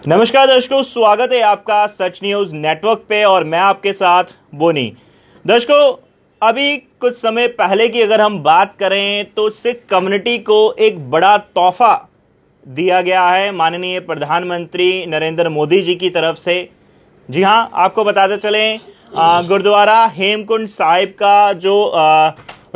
नमस्कार दर्शकों, स्वागत है आपका सच न्यूज नेटवर्क पे और मैं आपके साथ बोनी। दर्शकों, अभी कुछ समय पहले की अगर हम बात करें तो सिख कम्युनिटी को एक बड़ा तोहफा दिया गया है माननीय प्रधानमंत्री नरेंद्र मोदी जी की तरफ से। जी हां, आपको बताते चलें, गुरुद्वारा हेमकुंड साहिब का जो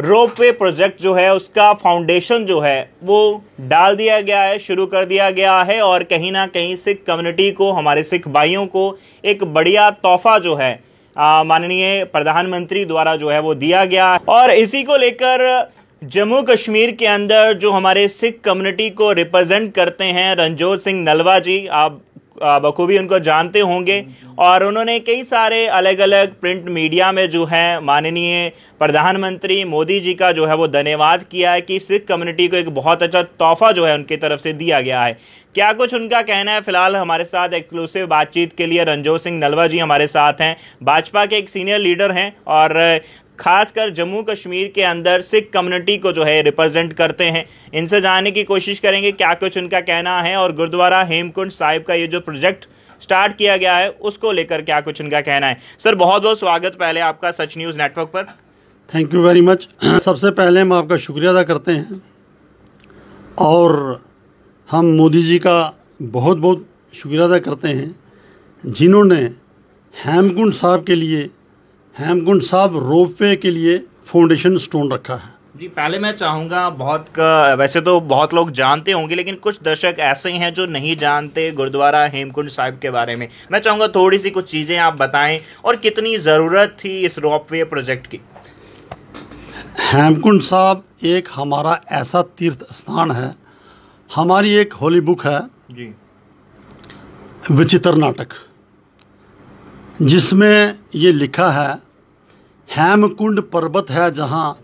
रोपवे प्रोजेक्ट जो है उसका फाउंडेशन जो है वो डाल दिया गया है, शुरू कर दिया गया है और कहीं ना कहीं सिख कम्युनिटी को, हमारे सिख भाइयों को एक बढ़िया तोहफा जो है माननीय प्रधानमंत्री द्वारा जो है वो दिया गया है। और इसी को लेकर जम्मू कश्मीर के अंदर जो हमारे सिख कम्युनिटी को रिप्रेजेंट करते हैं रणजोत सिंह नलवा जी, आप बखूबी उनको जानते होंगे, और उन्होंने कई सारे अलग अलग प्रिंट मीडिया में जो है माननीय प्रधानमंत्री मोदी जी का जो है वो धन्यवाद किया है कि सिख कम्युनिटी को एक बहुत अच्छा तोहफा जो है उनकी तरफ से दिया गया है। क्या कुछ उनका कहना है, फिलहाल हमारे साथ एक्सक्लूसिव बातचीत के लिए रणजोत सिंह नलवा जी हमारे साथ हैं। भाजपा के एक सीनियर लीडर हैं और खासकर जम्मू कश्मीर के अंदर सिख कम्युनिटी को जो है रिप्रेजेंट करते हैं। इनसे जानने की कोशिश करेंगे क्या कुछ उनका कहना है और गुरुद्वारा हेमकुंड साहिब का ये जो प्रोजेक्ट स्टार्ट किया गया है उसको लेकर क्या कुछ उनका कहना है। सर, बहुत बहुत स्वागत पहले आपका सच न्यूज़ नेटवर्क पर। Thank you very much. सबसे पहले हम आपका शुक्रिया अदा करते हैं और हम मोदी जी का बहुत बहुत शुक्रिया अदा करते हैं जिन्होंने हेमकुंड साहिब के लिए, हेमकुंड साहिब रोपवे के लिए फाउंडेशन स्टोन रखा है। जी, पहले मैं चाहूँगा, वैसे तो बहुत लोग जानते होंगे लेकिन कुछ दर्शक ऐसे हैं जो नहीं जानते गुरुद्वारा हेमकुंड साहिब के बारे में। मैं चाहूँगा थोड़ी सी कुछ चीज़ें आप बताएं और कितनी ज़रूरत थी इस रोपवे प्रोजेक्ट की। हेमकुंड साहिब एक हमारा ऐसा तीर्थ स्थान है, हमारी एक होली बुक है जी, विचित्र नाटक, जिसमें ये लिखा है, हेमकुंड पर्वत है जहाँ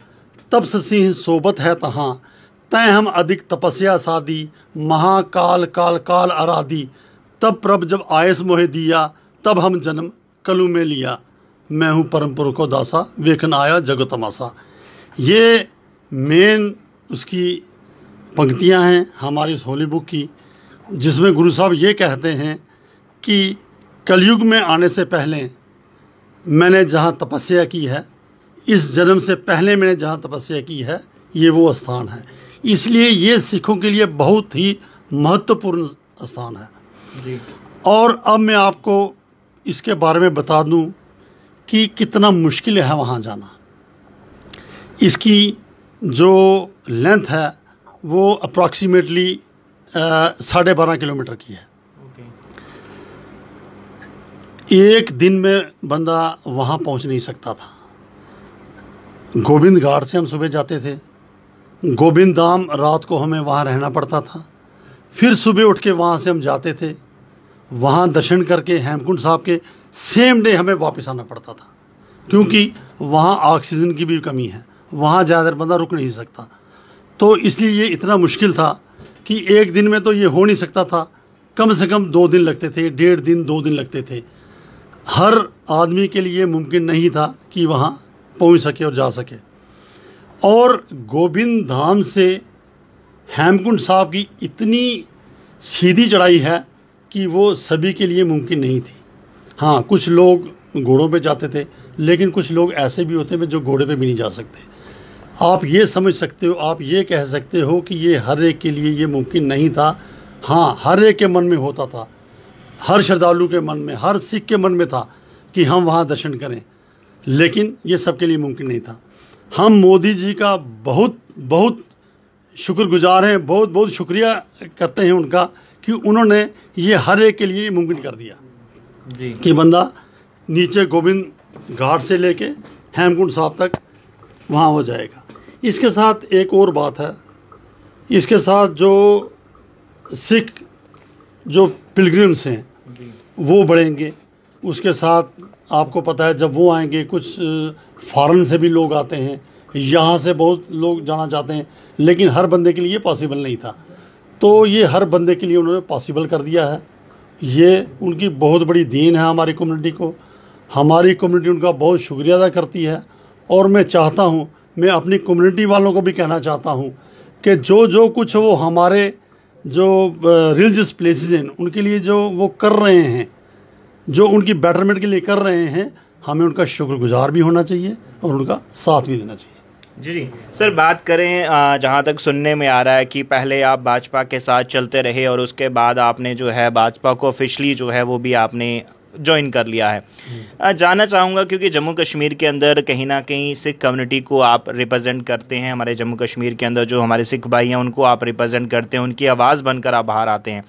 तपस सिंह सोबत है तहाँ, तय हम अधिक तपस्या सादी, महाकाल काल काल आराधी, तब प्रभ जब आयस मोहे दिया, तब हम जन्म कलू में लिया, मैं हूँ परम पुरुष को दासा, वेखन आया जगो तमाशा। ये मेन उसकी पंक्तियाँ हैं हमारी इस होली बुक की, जिसमें गुरु साहब ये कहते हैं कि कलयुग में आने से पहले मैंने जहाँ तपस्या की है, इस जन्म से पहले मैंने जहाँ तपस्या की है, ये वो स्थान है। इसलिए ये सिखों के लिए बहुत ही महत्वपूर्ण स्थान है जी। और अब मैं आपको इसके बारे में बता दूं कि कितना मुश्किल है वहाँ जाना। इसकी जो लेंथ है वो अप्रॉक्सीमेटली 12.5 किलोमीटर की है। एक दिन में बंदा वहाँ पहुँच नहीं सकता था। गोविंद घाट से हम सुबह जाते थे, गोविंद धाम रात को हमें वहाँ रहना पड़ता था, फिर सुबह उठ के वहाँ से हम जाते थे, वहाँ दर्शन करके हेमकुंड साहिब के सेम डे हमें वापस आना पड़ता था, क्योंकि वहाँ ऑक्सीजन की भी कमी है, वहाँ ज़्यादा बंदा रुक नहीं सकता। तो इसलिए ये इतना मुश्किल था कि एक दिन में तो ये हो नहीं सकता था, कम से कम 2 दिन लगते थे, 1.5 दिन 2 दिन लगते थे। हर आदमी के लिए मुमकिन नहीं था कि वहाँ पहुँच सके और जा सके। और गोविंद धाम से हेमकुंड साहिब की इतनी सीधी चढ़ाई है कि वो सभी के लिए मुमकिन नहीं थी। हाँ, कुछ लोग घोड़ों पे जाते थे, लेकिन कुछ लोग ऐसे भी होते हैं जो घोड़े पे भी नहीं जा सकते। आप ये समझ सकते हो, आप ये कह सकते हो कि ये हर एक के लिए ये मुमकिन नहीं था। हाँ, हर एक के मन में होता था, हर श्रद्धालु के मन में, हर सिख के मन में था कि हम वहाँ दर्शन करें, लेकिन ये सबके लिए मुमकिन नहीं था। हम मोदी जी का बहुत बहुत शुक्रगुजार हैं, बहुत बहुत शुक्रिया करते हैं उनका कि उन्होंने ये हर एक के लिए मुमकिन कर दिया जी कि बंदा नीचे गोविंद घाट से लेके हेमकुंड साहिब तक वहाँ हो जाएगा। इसके साथ एक और बात है, इसके साथ जो सिख जो पिलग्रिम्स हैं वो बढ़ेंगे। उसके साथ आपको पता है जब वो आएंगे, कुछ फॉरेन से भी लोग आते हैं, यहाँ से बहुत लोग जाना चाहते हैं, लेकिन हर बंदे के लिए पॉसिबल नहीं था। तो ये हर बंदे के लिए उन्होंने पॉसिबल कर दिया है। ये उनकी बहुत बड़ी देन है हमारी कम्युनिटी को। हमारी कम्युनिटी उनका बहुत शुक्रिया अदा करती है। और मैं चाहता हूँ, मैं अपनी कम्युनिटी वालों को भी कहना चाहता हूँ कि जो जो कुछ वो हमारे जो रिलीजियस प्लेसेस हैं उनके लिए जो वो कर रहे हैं, जो उनकी बेटरमेंट के लिए कर रहे हैं, हमें उनका शुक्रगुजार भी होना चाहिए और उनका साथ भी देना चाहिए। जी सर, बात करें जहाँ तक सुनने में आ रहा है कि पहले आप भाजपा के साथ चलते रहे और उसके बाद आपने जो है भाजपा को ऑफिशियली जो है वो भी आपने ज्वाइन कर लिया है। जानना चाहूँगा क्योंकि जम्मू कश्मीर के अंदर कहीं ना कहीं सिख कम्युनिटी को आप रिप्रेजेंट करते हैं, हमारे जम्मू कश्मीर के अंदर जो हमारे सिख भाई हैं उनको आप रिप्रेजेंट करते हैं, उनकी आवाज़ बनकर आप बाहर आते हैं।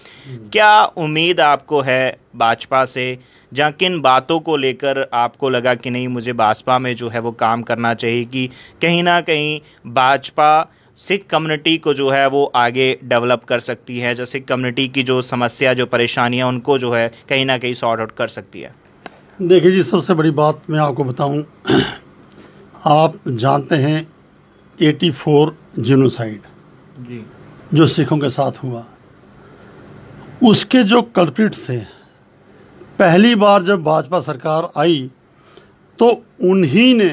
क्या उम्मीद आपको है भाजपा से, जहाँ किन बातों को लेकर आपको लगा कि नहीं मुझे भाजपा में जो है वो काम करना चाहिए कि कहीं ना कहीं भाजपा सिख कम्युनिटी को जो है वो आगे डेवलप कर सकती है, जो सिख कम्युनिटी की जो समस्या, जो परेशानियां उनको जो है कहीं ना कहीं सॉर्ट आउट कर सकती है? देखिए जी, सबसे बड़ी बात मैं आपको बताऊं, आप जानते हैं 84 जेनोसाइड जी जो सिखों के साथ हुआ, उसके जो कल्प्रिट्स थे, पहली बार जब भाजपा सरकार आई तो उन्हीं ने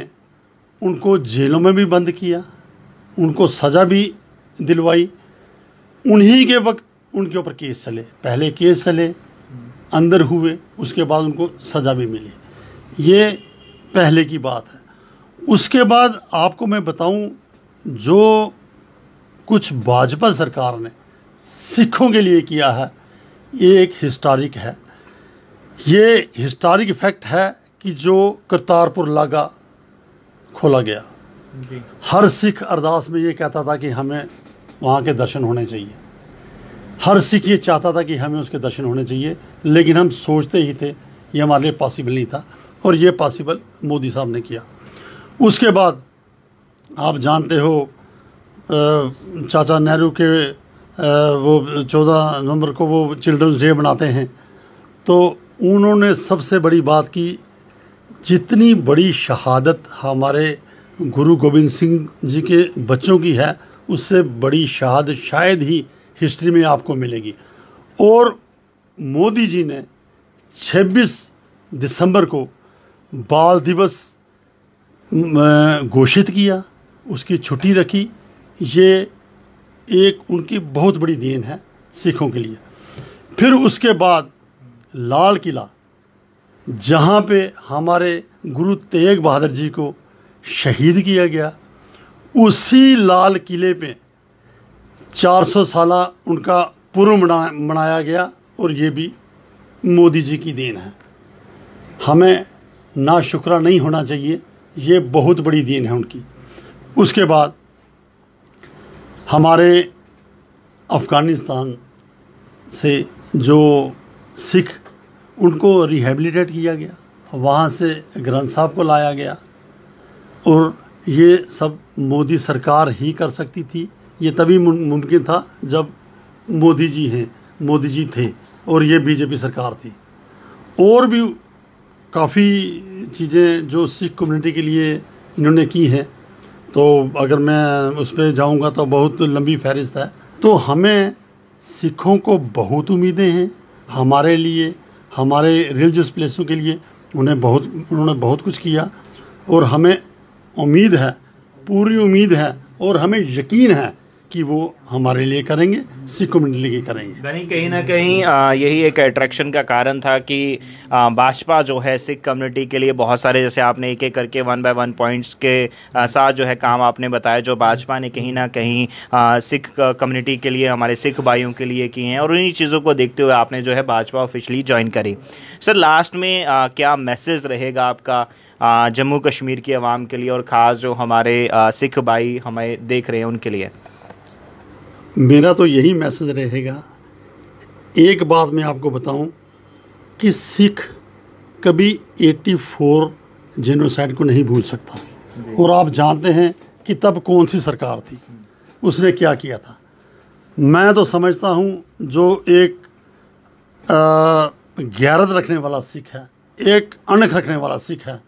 उनको जेलों में भी बंद किया, उनको सज़ा भी दिलवाई। उन्हीं के वक्त उनके ऊपर केस चले, पहले केस चले, अंदर हुए, उसके बाद उनको सज़ा भी मिली। ये पहले की बात है। उसके बाद आपको मैं बताऊं, जो कुछ भाजपा सरकार ने सिखों के लिए किया है, ये एक हिस्टोरिक है। ये हिस्टोरिक इफेक्ट है कि जो करतारपुर लागा खोला गया, हर सिख अरदास में ये कहता था कि हमें वहाँ के दर्शन होने चाहिए। हर सिख ये चाहता था कि हमें उसके दर्शन होने चाहिए, लेकिन हम सोचते ही थे ये हमारे लिए पॉसिबल नहीं था, और ये पॉसिबल मोदी साहब ने किया। उसके बाद आप जानते हो चाचा नेहरू के वो 14 नवंबर को वो चिल्ड्रंस डे बनाते हैं, तो उन्होंने सबसे बड़ी बात की, जितनी बड़ी शहादत हमारे गुरु गोविंद सिंह जी के बच्चों की है, उससे बड़ी शहादत शायद ही हिस्ट्री में आपको मिलेगी। और मोदी जी ने 26 दिसंबर को बाल दिवस घोषित किया, उसकी छुट्टी रखी। ये एक उनकी बहुत बड़ी देन है सिखों के लिए। फिर उसके बाद लाल किला, जहाँ पे हमारे गुरु तेग बहादुर जी को शहीद किया गया, उसी लाल किले पे 400 साला उनका पूर्व मनाया गया, और ये भी मोदी जी की देन है। हमें नाशुक्रा नहीं होना चाहिए, ये बहुत बड़ी देन है उनकी। उसके बाद हमारे अफ़गानिस्तान से जो सिख, उनको रिहेबिलिटेट किया गया, वहाँ से ग्रंथ साहब को लाया गया, और ये सब मोदी सरकार ही कर सकती थी। ये तभी मुमकिन था जब मोदी जी हैं, मोदी जी थे, और ये बीजेपी सरकार थी। और भी काफ़ी चीज़ें जो सिख कम्युनिटी के लिए इन्होंने की हैं, तो अगर मैं उस पर जाऊँगा तो बहुत लंबी फहरिस्त है। तो हमें सिखों को बहुत उम्मीदें हैं हमारे लिए, हमारे रिलीजियस प्लेसों के लिए। उन्होंने बहुत कुछ किया, और हमें उम्मीद है, पूरी उम्मीद है, और हमें यकीन है कि वो हमारे लिए करेंगे, सिख कम्युनिटी के लिए करेंगे। कहीं ना कहीं यही एक अट्रैक्शन का कारण था कि भाजपा जो है सिख कम्युनिटी के लिए बहुत सारे, जैसे आपने एक एक करके 1 by 1 पॉइंट्स के साथ जो है काम आपने बताया, जो भाजपा ने कहीं ना कहीं सिख कम्युनिटी के लिए, हमारे सिख भाइयों के लिए किए हैं, और उन्हीं चीज़ों को देखते हुए आपने जो है भाजपा ऑफिशियली ज्वाइन करी। सर, लास्ट में क्या मैसेज रहेगा आपका जम्मू कश्मीर की आवाम के लिए, और ख़ास जो हमारे सिख भाई हमें देख रहे हैं उनके लिए? मेरा तो यही मैसेज रहेगा। एक बात मैं आपको बताऊं कि सिख कभी 84 जेनोसाइड को नहीं भूल सकता, और आप जानते हैं कि तब कौन सी सरकार थी, उसने क्या किया था। मैं तो समझता हूं जो एक गैरत रखने वाला सिख है, एक अणख रखने वाला सिख है,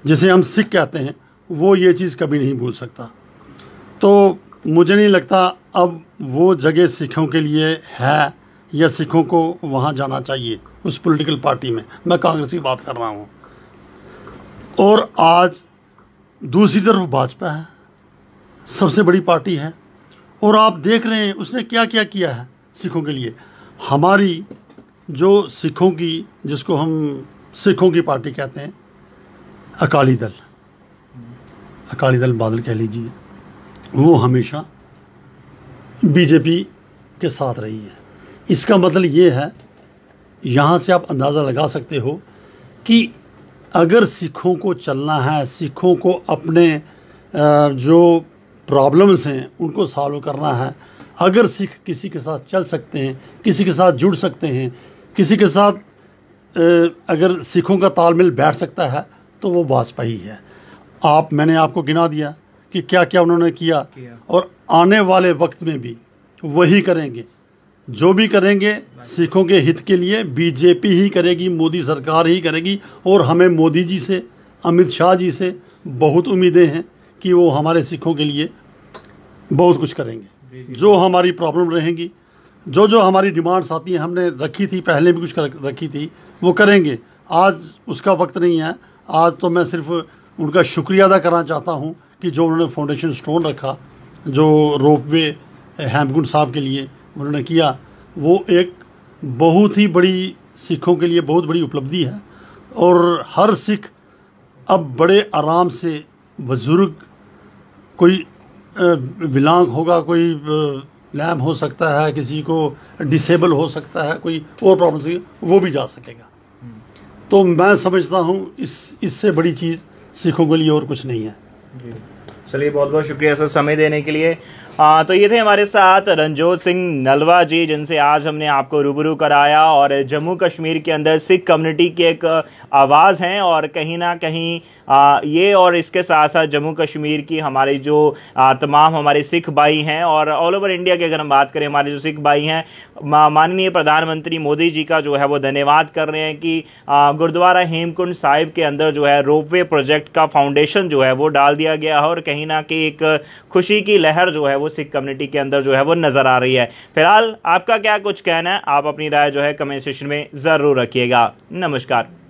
जिसे हम सिख कहते हैं, वो ये चीज़ कभी नहीं भूल सकता। तो मुझे नहीं लगता अब वो जगह सिखों के लिए है, या सिखों को वहाँ जाना चाहिए उस पॉलिटिकल पार्टी में। मैं कांग्रेस की बात कर रहा हूँ। और आज दूसरी तरफ भाजपा है, सबसे बड़ी पार्टी है, और आप देख रहे हैं उसने क्या क्या किया है सिखों के लिए। हमारी जो सिखों की, जिसको हम सिखों की पार्टी कहते हैं, अकाली दल बादल कह लीजिए, वो हमेशा बीजेपी के साथ रही है। इसका मतलब ये है, यहाँ से आप अंदाज़ा लगा सकते हो कि अगर सिखों को चलना है, सिखों को अपने जो प्रॉब्लम्स हैं उनको सॉल्व करना है, अगर सिख किसी के साथ चल सकते हैं, किसी के साथ जुड़ सकते हैं, किसी के साथ अगर सिखों का तालमेल बैठ सकता है तो वो वाजपेयी है। मैंने आपको गिना दिया कि क्या क्या उन्होंने किया और आने वाले वक्त में भी वही करेंगे। जो भी करेंगे सिखों के हित के लिए बीजेपी ही करेगी, मोदी सरकार ही करेगी। और हमें मोदी जी से, अमित शाह जी से बहुत उम्मीदें हैं कि वो हमारे सिखों के लिए बहुत कुछ करेंगे। जो हमारी प्रॉब्लम रहेंगी, जो हमारी डिमांड्स आती हैं, हमने रखी थी, पहले भी कुछ रखी थी, वो करेंगे। आज उसका वक्त नहीं है। आज तो मैं सिर्फ उनका शुक्रिया अदा करना चाहता हूँ कि जो उन्होंने फाउंडेशन स्टोन रखा, जो रोपवे हेमकुंड साहब के लिए उन्होंने किया, वो एक बहुत ही बड़ी, सिखों के लिए बहुत बड़ी उपलब्धि है। और हर सिख अब बड़े आराम से, बुजुर्ग, कोई विकलांग होगा, कोई लैम हो सकता है, किसी को डिसेबल हो सकता है, कोई और प्रॉब्लम से, वो भी जा सकेगा। तो मैं समझता हूँ इससे बड़ी चीज़ सिखों के लिए और कुछ नहीं है। चलिए, बहुत बहुत शुक्रिया सर समय देने के लिए। तो ये थे हमारे साथ रणजोत सिंह नलवा जी, जिनसे आज हमने आपको रूबरू कराया। और जम्मू कश्मीर के अंदर सिख कम्युनिटी की एक आवाज़ हैं और कहीं ना कहीं ये और इसके साथ साथ जम्मू कश्मीर की हमारी जो तमाम हमारे सिख भाई हैं और ऑल ओवर इंडिया की अगर हम बात करें, हमारे जो सिख भाई हैं, माननीय प्रधानमंत्री मोदी जी का जो है वो धन्यवाद कर रहे हैं कि गुरुद्वारा हेमकुंड साहिब के अंदर जो है रोपवे प्रोजेक्ट का फाउंडेशन जो है वो डाल दिया गया है। और कहीं ना कहीं एक खुशी की लहर जो है वो सिख कम्युनिटी के अंदर जो है वो नजर आ रही है। फिलहाल आपका क्या कुछ कहना है, आप अपनी राय जो है कमेंट सेक्शन में जरूर रखिएगा। नमस्कार।